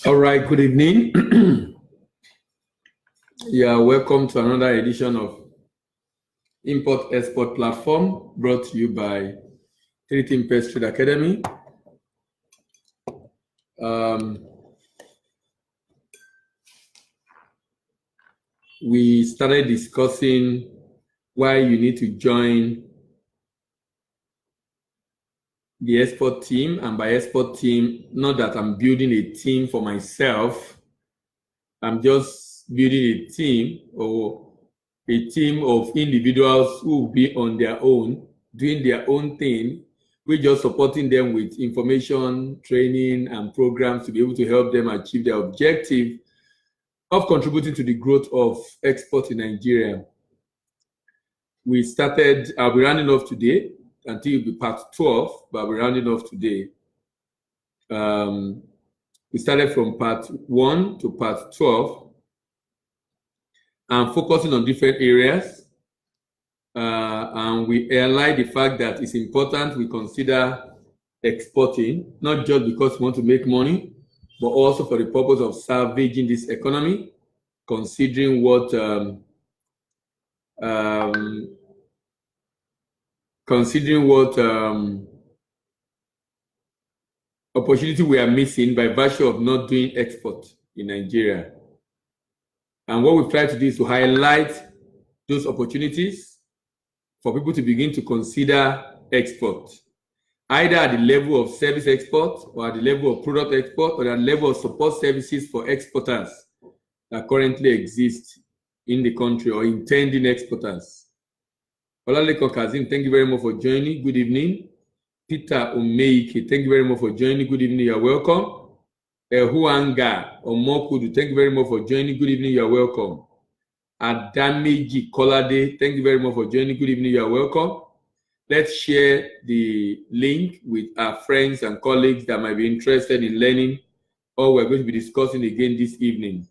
All right, good evening. Yeah, welcome to another edition of Import Export Platform brought to you by 3Team Pest Trade Academy. We started discussing why you need to join the export team, and by export team, not that I'm building a team for myself. I'm just building a team or a team of individuals who will be on their own, doing their own thing. We're just supporting them with information, training, and programs to be able to help them achieve their objective of contributing to the growth of export in Nigeria. We started, I'll be rounding off today until it'll be part 12, but I'll be rounding off today. We started from part 1 to part 12 and focusing on different areas. And we highlight the fact that it's important we consider exporting, not just because we want to make money, but also for the purpose of salvaging this economy, considering what opportunity we are missing by virtue of not doing export in Nigeria. And what we've tried to do is to highlight those opportunities for people to begin to consider export, either at the level of service export or at the level of product export or at the level of support services for exporters that currently exist in the country or intending exporters. Olaleko Kazim, thank you very much for joining. Good evening. Peter Omeike, thank you very much for joining. Good evening, you're welcome. Huanga Omokudu, thank you very much for joining. Good evening, you're welcome. Adameji Kolade, thank you very much for joining. Good evening, you're welcome. Let's share the link with our friends and colleagues that might be interested in learning what we're going to be discussing again this evening.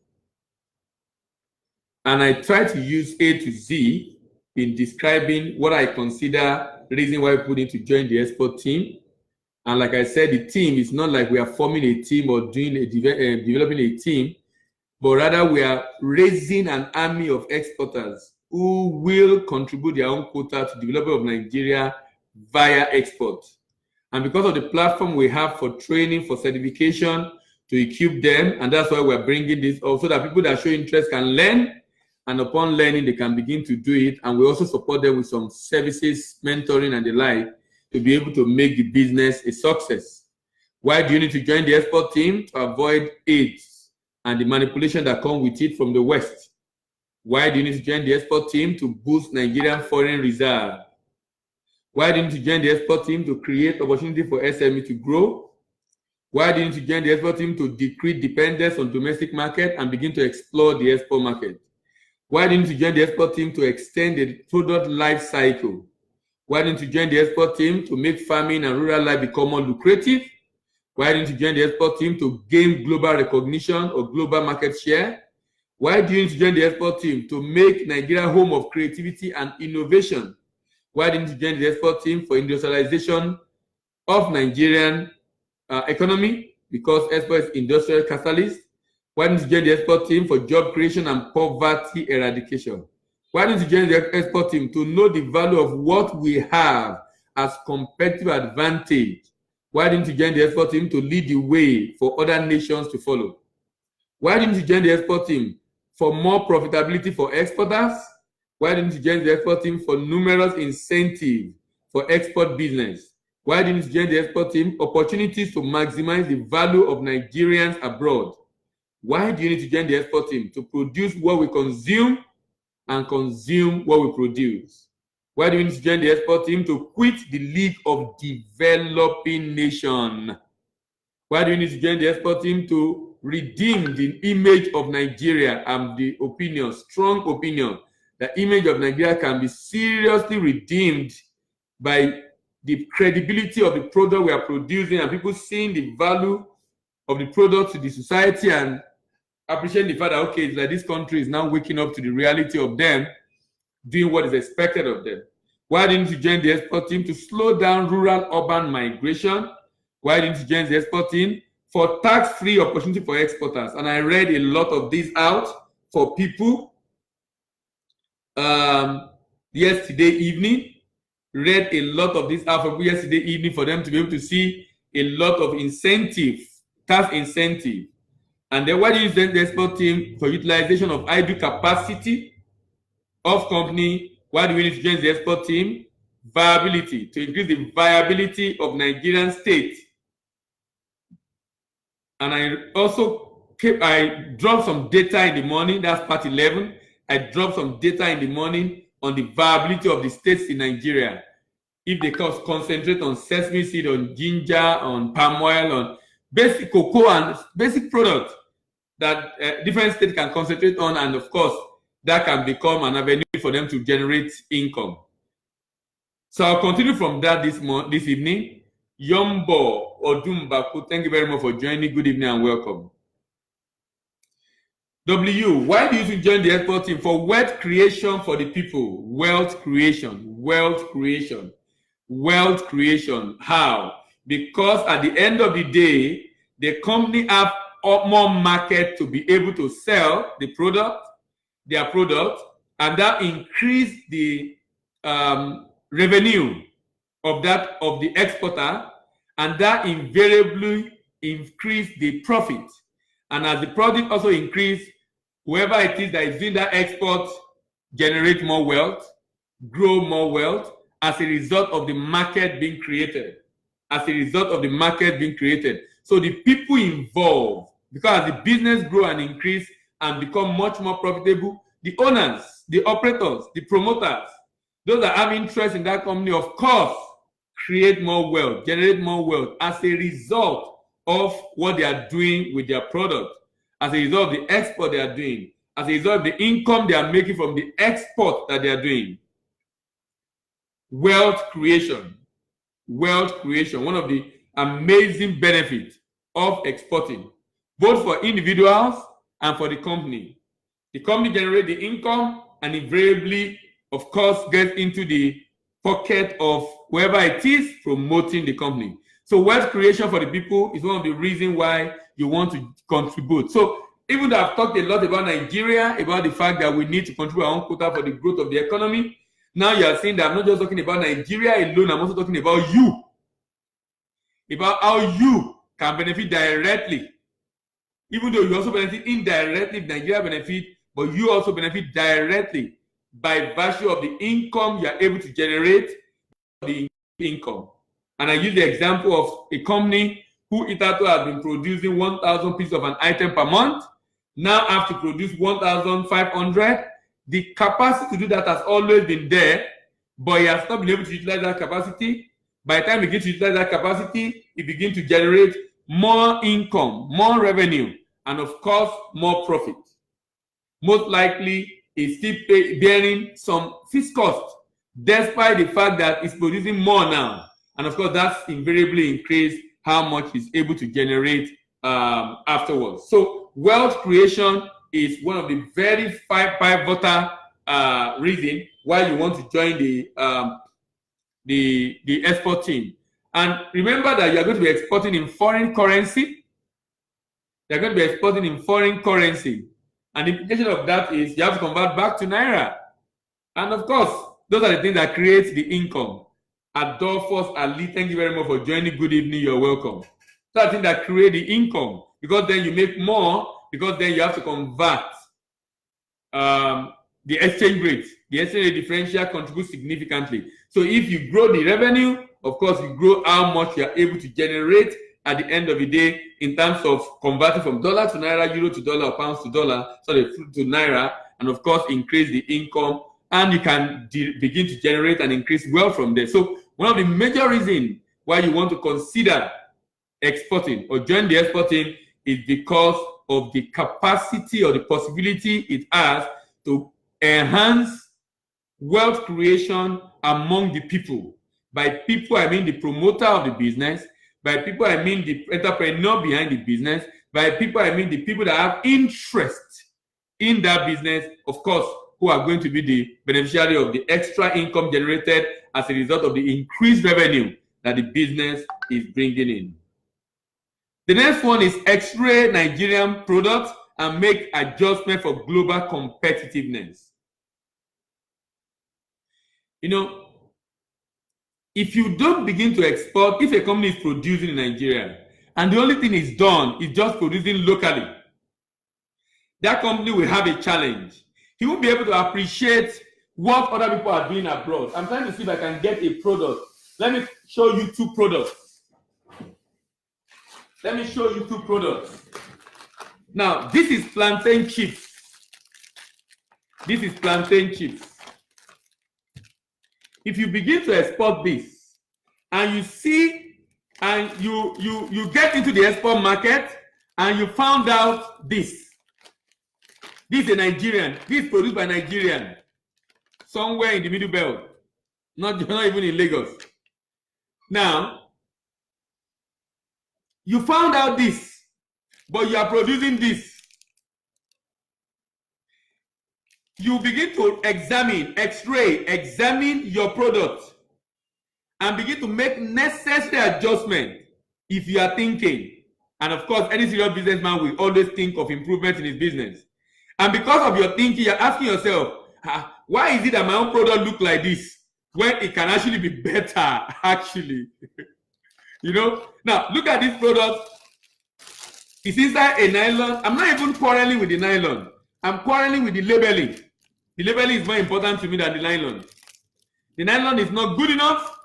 And I try to use A to Z in describing what I consider the reason why people need to join the export team. And like I said, the team is not like we are forming a team or doing developing a team, but rather we are raising an army of exporters who will contribute their own quota to the development of Nigeria via export. And because of the platform we have for training, for certification, to equip them, and that's why we're bringing this up, so that people that show interest can learn, and upon learning, they can begin to do it. And we also support them with some services, mentoring, and the like, to be able to make the business a success. Why do you need to join the export team? To avoid AIDS and the manipulation that comes with it from the West. Why do you need to join the export team? To boost Nigerian foreign reserve. Why do you need to join the export team? To create opportunity for SME to grow. Why do you need to join the export team? To decrease dependence on domestic market and begin to explore the export market. Why do you need to join the export team? To extend the product life cycle. Why do you need to join the export team? To make farming and rural life become more lucrative. Why do you need to join the export team? To gain global recognition or global market share. Why do you need to join the export team? To make Nigeria home of creativity and innovation. Why do you need to join the export team? For industrialization of Nigerian economy, because export is industrial catalyst. Why do you need to join the export team? For job creation and poverty eradication. Why do you need to join the export team? To know the value of what we have as competitive advantage. Why do you need to join the export team? To lead the way for other nations to follow. Why do you need to join the export team? For more profitability for exporters. Why do you need to join the export team? For numerous incentives for export business. Why do you need to join the export team? Opportunities to maximize the value of Nigerians abroad. Why do you need to join the export team? To produce what we consume and consume what we produce. Why do we need to join the export team? To quit the League of Developing Nations. Why do we need to join the export team? To redeem the image of Nigeria and the opinion, strong opinion, the image of Nigeria can be seriously redeemed by the credibility of the product we are producing and people seeing the value of the product to the society and appreciate the fact that, okay, it's like this country is now waking up to the reality of them doing what is expected of them. Why do you need to join the export team? To slow down rural-urban migration. Why do you need to join the export team? for tax-free opportunity for exporters. And I read a lot of these out for people yesterday evening. Read a lot of this out for people yesterday evening for them to be able to see a lot of incentive, tax incentive. And then why do you use the export team? For utilization of idle capacity of company. Why do we need to join the export team? Viability, to increase the viability of Nigerian state. And I also dropped some data in the morning. That's part 11. I dropped some data in the morning on the viability of the states in Nigeria. If they concentrate on sesame seed, on ginger, on palm oil, on basic cocoa and basic products that different states can concentrate on, and of course, that can become an avenue for them to generate income. So I'll continue from that this evening. Yombo Odumbaku, thank you very much for joining. Good evening and welcome. W, why do you join the export team? For wealth creation for the people. Wealth creation, wealth creation, wealth creation. How? Because at the end of the day, the company have more market to be able to sell the product, their product, and that increase the revenue of the exporter, and that invariably increase the profit. And as the profit also increase, whoever it is that is doing that export generate more wealth, grow more wealth as a result of the market being created. As a result of the market being created. So the people involved, because as the business grow and increase and become much more profitable, the owners, the operators, the promoters, those that have interest in that company, of course, create more wealth, generate more wealth as a result of what they are doing with their product, as a result of the export they are doing, as a result of the income they are making from the export that they are doing. Wealth creation. Wealth creation, one of the amazing benefits of exporting, both for individuals and for the company. The company generates the income and invariably, of course, gets into the pocket of whoever it is promoting the company. So wealth creation for the people is one of the reasons why you want to contribute. So even though I've talked a lot about Nigeria, about the fact that we need to contribute our own quota for the growth of the economy, now you are seeing that I'm not just talking about Nigeria alone, I'm also talking about you. About how you can benefit directly. Even though you also benefit indirectly if Nigeria benefit, but you also benefit directly by virtue of the income you are able to generate, the income. And I use the example of a company who hitherto has been producing 1,000 pieces of an item per month, now have to produce 1,500. The capacity to do that has always been there, but he has not been able to utilize that capacity. By the time he begins to utilize that capacity, he begins to generate more income, more revenue, and of course, more profit. Most likely, he's still bearing some fixed cost, despite the fact that he's producing more now. And of course, that's invariably increased how much he's able to generate afterwards. So wealth creation is one of the very pivotal reasons why you want to join the export team. And remember that you are going to be exporting in foreign currency. You're going to be exporting in foreign currency. And the implication of that is you have to convert back to Naira. And of course, those are the things that create the income. Adolphus Ali, thank you very much for joining. Good evening, you're welcome. So I think that create the income, because then you make more, because then you have to convert the exchange rate. The exchange rate differential contributes significantly. So if you grow the revenue, of course, you grow how much you are able to generate at the end of the day in terms of converting from dollar to Naira, euro to dollar, or pounds to dollar, sorry, to Naira, and of course, increase the income, and you can begin to generate and increase wealth from there. So one of the major reasons why you want to consider exporting or join the exporting is because of the capacity or the possibility it has to enhance wealth creation among the people. By people, I mean the promoter of the business. By people, I mean the entrepreneur behind the business. By people, I mean the people that have interest in that business, of course, who are going to be the beneficiary of the extra income generated as a result of the increased revenue that the business is bringing in. The next one is X-ray Nigerian products and make adjustment for global competitiveness. You know, if you don't begin to export, if a company is producing in Nigeria and the only thing is done is just producing locally, that company will have a challenge. He won't be able to appreciate what other people are doing abroad. I'm trying to see if I can get a product. Let me show you two products. Let me show you two products. Now, this is plantain chips. This is plantain chips. If you begin to export this and you see and you get into the export market and you found out this. This is a Nigerian. This is produced by Nigerian. Somewhere in the Middle Belt. Not even in Lagos. Now, you found out this, but you are producing this. You begin to examine, X-ray, examine your product and begin to make necessary adjustment if you are thinking. And of course, any serious businessman will always think of improvement in his business. And because of your thinking, you're asking yourself, why is it that my own product look like this when it can actually be better, actually? You know? Now, look at this product. It's inside a nylon. I'm not even quarreling with the nylon. I'm quarreling with the labeling. The labeling is more important to me than the nylon. The nylon is not good enough,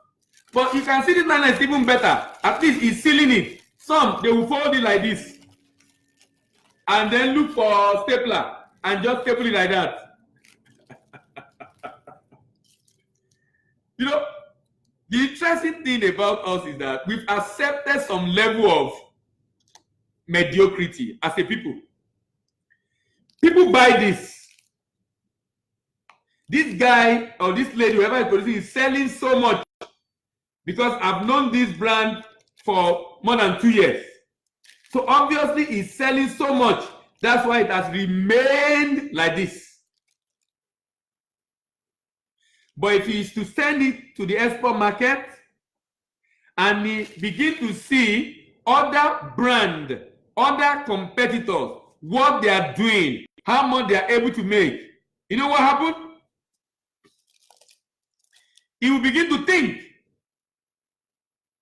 but you can see this nylon is even better. At least it's sealing it. Some, they will fold it like this and then look for stapler and just staple it like that. You know, the interesting thing about us is that we've accepted some level of mediocrity as a people. People buy this. This guy or this lady, whoever is producing, is selling so much because I've known this brand for more than 2 years. So obviously it's selling so much. That's why it has remained like this. But if he is to send it to the export market and he begin to see other brand, other competitors, what they are doing, how much they are able to make, you know what happened? He will begin to think.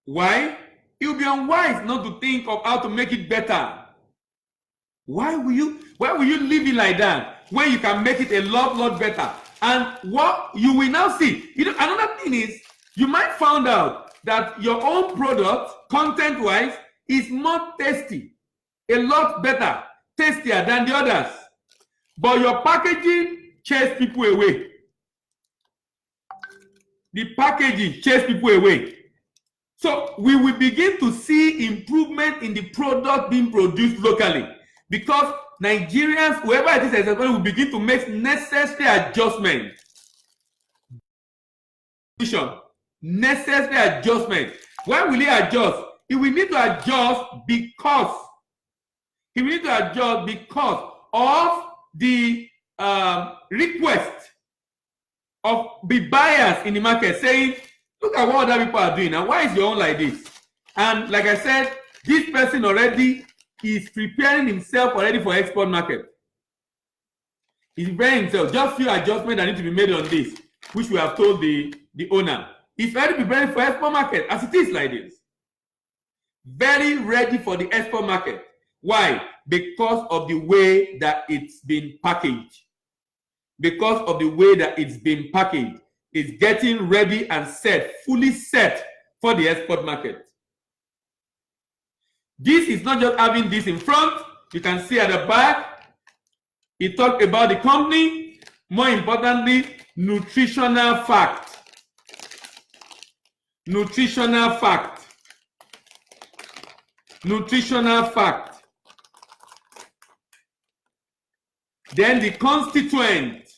Why? It will be unwise not to think of how to make it better. Why will you live it like that when you can make it a lot better? And what you will now see, you know, another thing is you might find out that your own product, content-wise, is more tasty, a lot better, tastier than the others. But your packaging chases people away. The packaging chases people away. So we will begin to see improvement in the product being produced locally because Nigerians, whoever it is, will begin to make necessary adjustments. Necessary adjustment. Why will he adjust? He will need to adjust because of the request of the buyers in the market saying, look at what other people are doing and why is your own like this? And like I said, this person already is preparing himself already for export market. He's preparing himself. Just few adjustments that need to be made on this, which we have told the owner. He's already preparing for export market as it is like this. Very ready for the export market. Why? Because of the way that it's been packaged. Because of the way that it's been packaged. It's getting ready and set, fully set for the export market. This is not just having this in front. You can see at the back, it talks about the company. More importantly, nutritional fact. Nutritional fact. Nutritional fact. Then the constituent.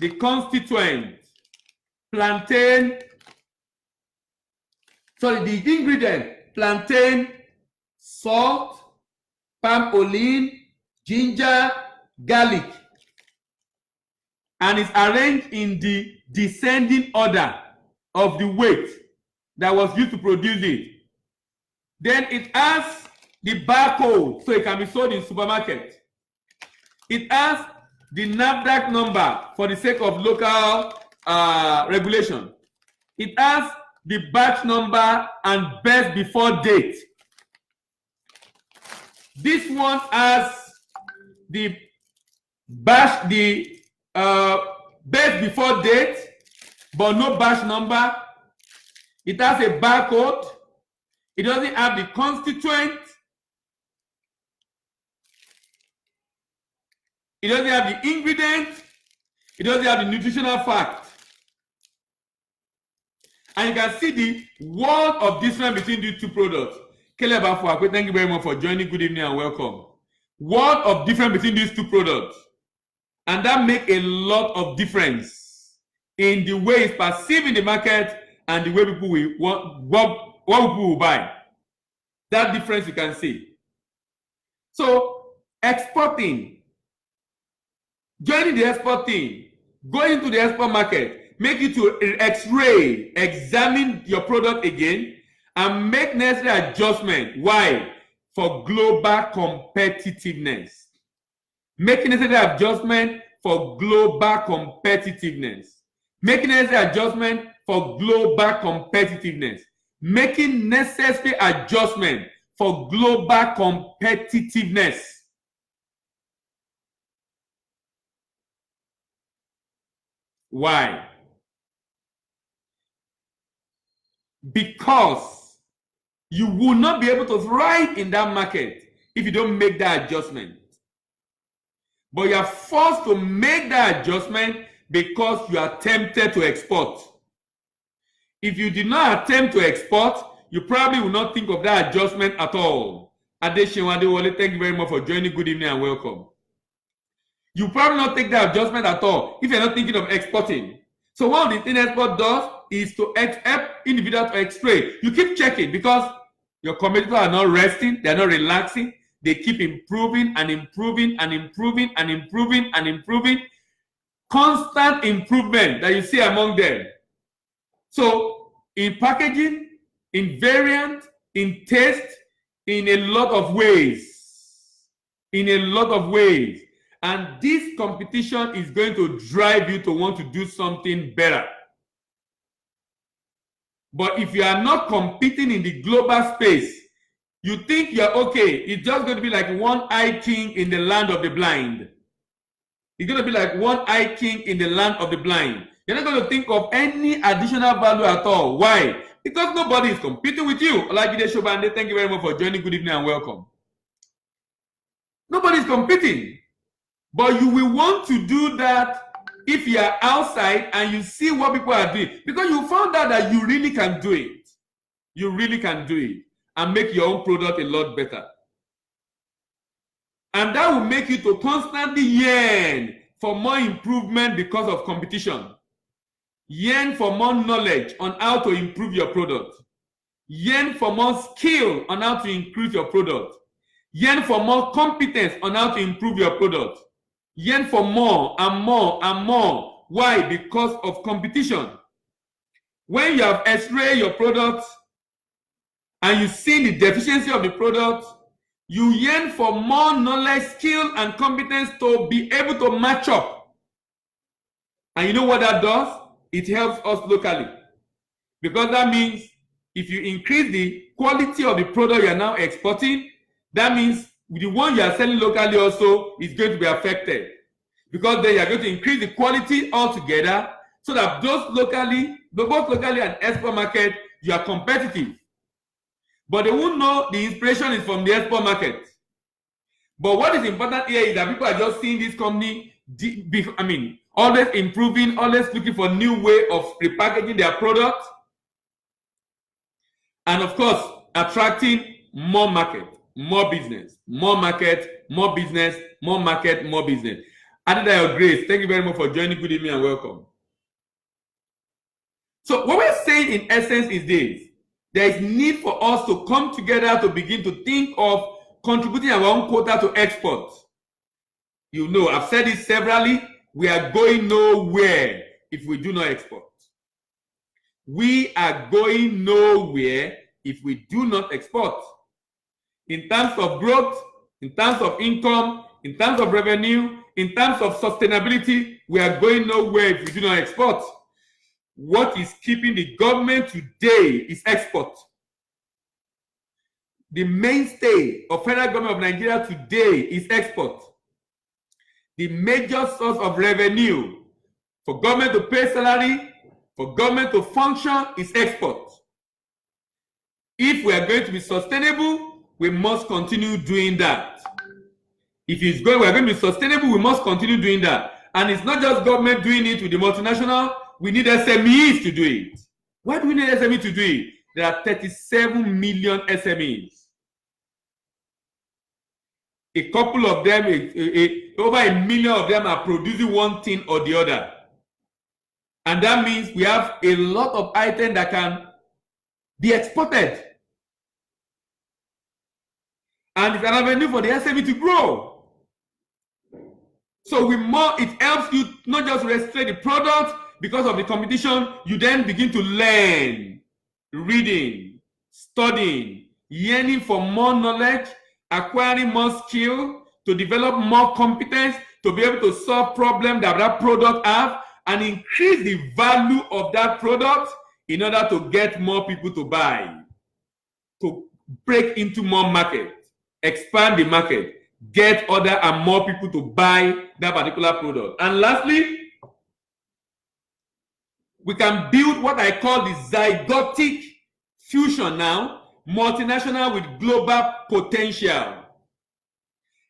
The constituent. Plantain. Sorry, the ingredient. Plantain, salt, palm oil, ginger, garlic. And it's arranged in the descending order of the weight that was used to produce it. Then it has the barcode, so it can be sold in supermarket. It has the NAFDAC number for the sake of local regulation. It has the batch number and best before date. This one has the batch, the best before date, but no batch number. It has a barcode. It doesn't have the constituent. It doesn't have the ingredient. It doesn't have the nutritional fact. And you can see the world of difference between these two products. Caleb Afua, thank you very much for joining. Good evening and welcome. World of difference between these two products. And that makes a lot of difference in the way it's perceived in the market and the way people will want, what people will buy. That difference you can see. So exporting, joining the export team, going into the export market, make you to X-ray, examine your product again, and make necessary adjustment. Why? For global competitiveness. Making necessary adjustment for global competitiveness. Making necessary adjustment for global competitiveness. Making necessary adjustment for global competitiveness. Why? Because you will not be able to thrive in that market if you don't make that adjustment. But you are forced to make that adjustment because you are tempted to export. If you did not attempt to export, you probably will not think of that adjustment at all. Adeshewa Adewale, thank you very much for joining. Good evening and welcome. You probably not take that adjustment at all if you're not thinking of exporting. So one of the things export does is to help individuals to X-ray. You keep checking because your competitors are not resting, they're not relaxing. They keep improving and improving and improving and improving and improving. Constant improvement that you see among them. So in packaging, in variant, in taste, in a lot of ways. In a lot of ways. And this competition is going to drive you to want to do something better. But if you are not competing in the global space, you think you're okay. It's just going to be like one-eyed king in the land of the blind. It's going to be like one-eyed king in the land of the blind. You're not going to think of any additional value at all. Why? Because nobody is competing with you. Olajide Shobande, thank you very much for joining. Good evening and welcome. Nobody is competing. But you will want to do that if you are outside and you see what people are doing. Because you found out that you really can do it. You really can do it. And make your own product a lot better. And that will make you to constantly yearn for more improvement because of competition. Yearn for more knowledge on how to improve your product. Yearn for more skill on how to increase your product. Yearn for more competence on how to improve your product. Yearn for more and more and more. Why? Because of competition. When you have X-rayed your product and you see the deficiency of the product, you yearn for more knowledge, skill, and competence to be able to match up. And you know what that does? It helps us locally. Because that means if you increase the quality of the product you are now exporting, that means the one you are selling locally also is going to be affected. Because then you are going to increase the quality altogether so that both locally and export market, you are competitive. But they won't know the inspiration is from the export market. But what is important here is that people are just seeing this company, always improving, always looking for new way of repackaging their product. And of course, attracting more market, more business, more market, more business, more market, more business. Adedayo Grace, thank you very much for joining. Good evening and welcome. So what we're saying in essence is this. There is need for us to come together to begin to think of contributing our own quota to export. You know, I've said it severally, we are going nowhere if we do not export. We are going nowhere if we do not export. In terms of growth, in terms of income, in terms of revenue, in terms of sustainability, we are going nowhere if we do not export. What is keeping the government today is export. The mainstay of federal government of Nigeria today is export. The major source of revenue for government to pay salary, for government to function, is export. If we are going to be sustainable, we must continue doing that. If we are going to be sustainable, we must continue doing that. And it's not just government doing it with the multinational, we need SMEs to do it. Why do we need SMEs to do it? There are 37 million SMEs. A couple of them, over 1 million of them are producing one thing or the other. And that means we have a lot of items that can be exported. And it's an avenue for the SME to grow. So it helps you not just restrict the product because of the competition, you then begin to learn, reading, studying, yearning for more knowledge, acquiring more skill, to develop more competence, to be able to solve problems that product have, and increase the value of that product in order to get more people to buy, to break into more market, expand the market, get other and more people to buy that particular product. And lastly, we can build what I call the zygotic fusion now, multinational with global potential.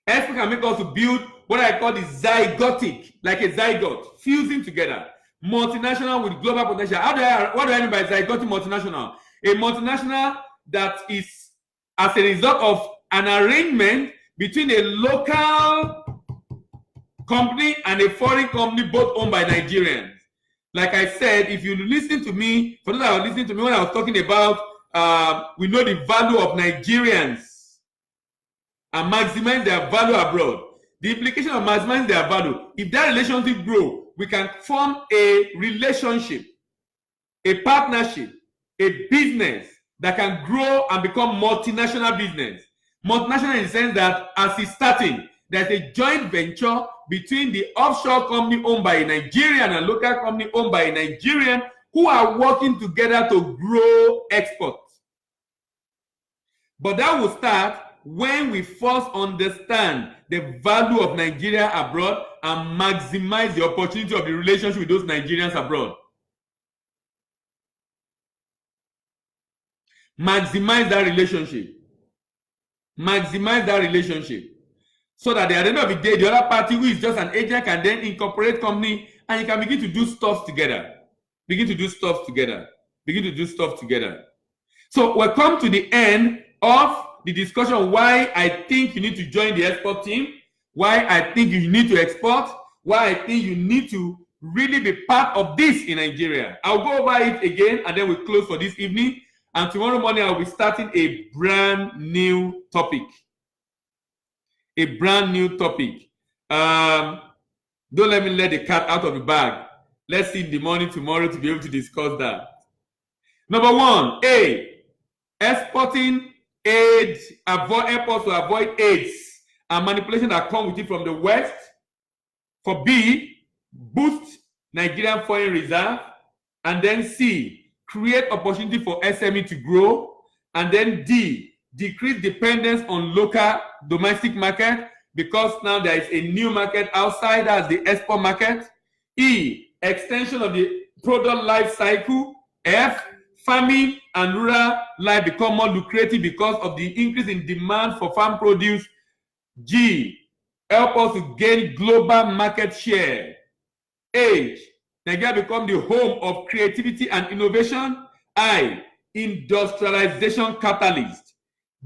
Export can make us to build what I call the zygotic, like a zygote, fusing together, multinational with global potential. What do I mean by zygotic multinational? A multinational that is as a result of an arrangement between a local company and a foreign company, both owned by Nigerians. Like I said, if you listen to me, for those that are listening to me when I was talking about we know the value of Nigerians and maximize their value abroad. The implication of maximizing their value, if that relationship grow, we can form a relationship, a partnership, a business that can grow and become multinational business. Multinational in the sense that as it's starting, there's a joint venture between the offshore company owned by a Nigerian and local company owned by a Nigerian who are working together to grow exports. But that will start when we first understand the value of Nigeria abroad and maximize the opportunity of the relationship with those Nigerians abroad. Maximize that relationship. Maximize that relationship. So that at the end of the day, the other party who is just an agent can then incorporate company and you can begin to do stuff together. Begin to do stuff together. Begin to do stuff together. So we'll come to the end of the discussion why I think you need to join the export team, why I think you need to export, why I think you need to really be part of this in Nigeria. I'll go over it again and then we'll close for this evening. And tomorrow morning, I'll be starting a brand new topic. A brand new topic. Don't let me let the cat out of the bag. Let's see in the morning tomorrow to be able to discuss that. Number one, A, exporting aid, efforts to avoid aids and manipulation that come with it from the West. For B, boost Nigerian foreign reserve. And then C, create opportunity for SME to grow. And then D, decrease dependence on local domestic market because now there is a new market outside as the export market. E, extension of the product life cycle. F, farming and rural life become more lucrative because of the increase in demand for farm produce. G, help us to gain global market share. H, Nigeria become the home of creativity and innovation. I, industrialization catalyst.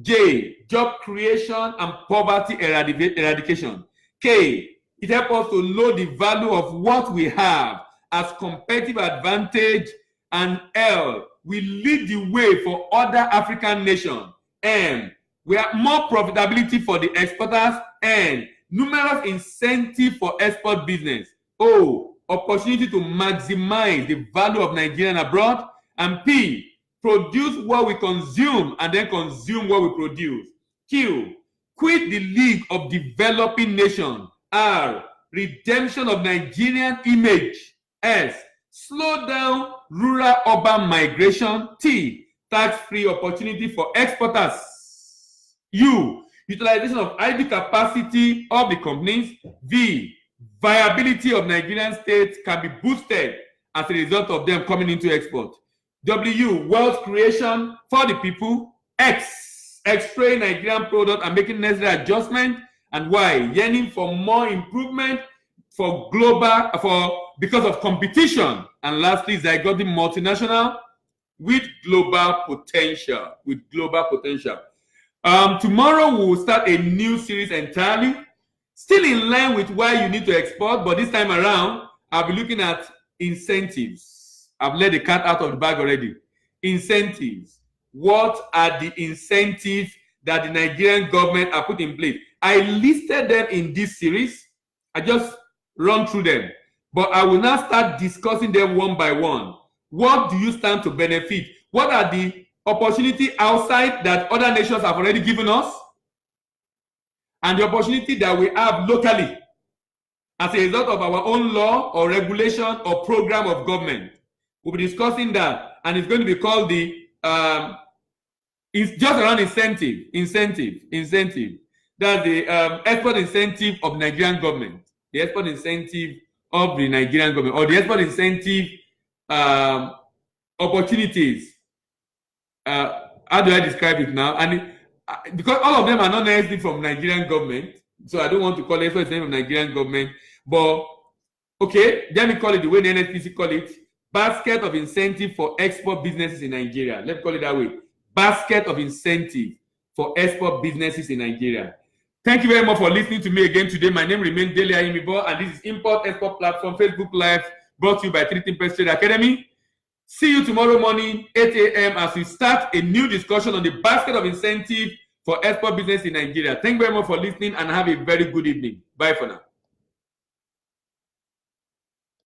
J, job creation and poverty eradication. K, it helps us to know the value of what we have as competitive advantage. And L, we lead the way for other African nations. M, we have more profitability for the exporters. N, numerous incentives for export business. O, opportunity to maximize the value of Nigerian abroad. And P, produce what we consume and then consume what we produce. Q, quit the league of developing nations. R, redemption of Nigerian image. S, slow down rural-urban migration. T, tax-free opportunity for exporters. U, utilization of idle capacity of the companies. V, viability of Nigerian states can be boosted as a result of them coming into export. W, wealth creation for the people. X, extracting Nigerian product and making necessary adjustment. And Y, yearning for more improvement for because of competition. And lastly, zygotic multinational with global potential. Tomorrow we will start a new series entirely, still in line with why you need to export, but this time around I'll be looking at incentives. I've let the cat out of the bag already. Incentives. What are the incentives that the Nigerian government are put in place? I listed them in this series. I just run through them, but I will now start discussing them one by one. What do you stand to benefit? What are the opportunity outside that other nations have already given us, and the opportunity that we have locally as a result of our own law or regulation or program of government? We'll be discussing that, and it's going to be called the it's just around incentive. That's the export incentive of Nigerian government, the export incentive of the Nigerian government, or the export incentive opportunities. How do I describe it now? And because all of them are not necessarily from Nigerian government, so I don't want to call it export incentive from Nigerian government, but okay, let me call it the way the NSPC call it: basket of incentive for export businesses in Nigeria. Let's call it that way: basket of incentive for export businesses in Nigeria. Thank you very much for listening to me again today. My name remains Dele Ayimibo, and this is Import Export Platform Facebook Live, brought to you by 3 Tempest Trade Academy. See you tomorrow morning, 8 a.m. as we start a new discussion on the basket of incentive for export business in Nigeria. Thank you very much for listening, and have a very good evening. Bye for now.